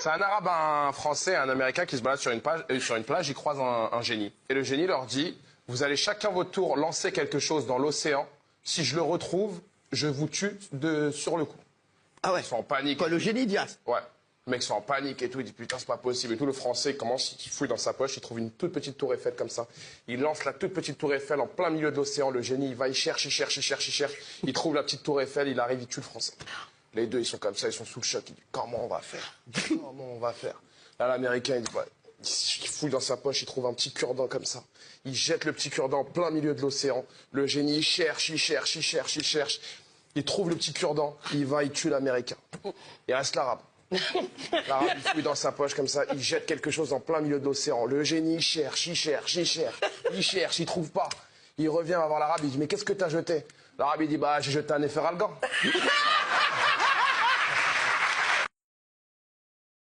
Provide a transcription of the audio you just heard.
C'est un arabe, un français, un américain qui se balade sur une plage, ils croisent un génie. Et le génie leur dit, vous allez chacun votre tour lancer quelque chose dans l'océan. Si je le retrouve, je vous tue sur le coup. Ah ouais. Ils sont en panique. Quoi, le génie Diaz? Ouais. Le mec sont en panique et tout, il dit putain c'est pas possible et tout. Le français commence, il fouille dans sa poche, il trouve une toute petite tour Eiffel comme ça. Il lance la toute petite tour Eiffel en plein milieu de l'océan. Le génie il va, il cherche. Il trouve la petite tour Eiffel, il arrive, il tue le français. Les deux ils sont comme ça, ils sont sous le choc. Il dit comment on va faire? Comment on va faire? Là l'américain il dit ouais. Il fouille dans sa poche, il trouve un petit cure-dent comme ça. Il jette le petit cure-dent en plein milieu de l'océan. Le génie il cherche. Il trouve le petit cure-dent, il va, il tue l'américain. Il reste l'arabe. L'arabe, il fouille dans sa poche comme ça, il jette quelque chose en plein milieu de l'océan. Le génie, il cherche, il trouve pas. Il revient voir l'arabe, il dit, mais qu'est-ce que t'as jeté? L'arabe, il dit, bah, j'ai jeté un Efferalgan.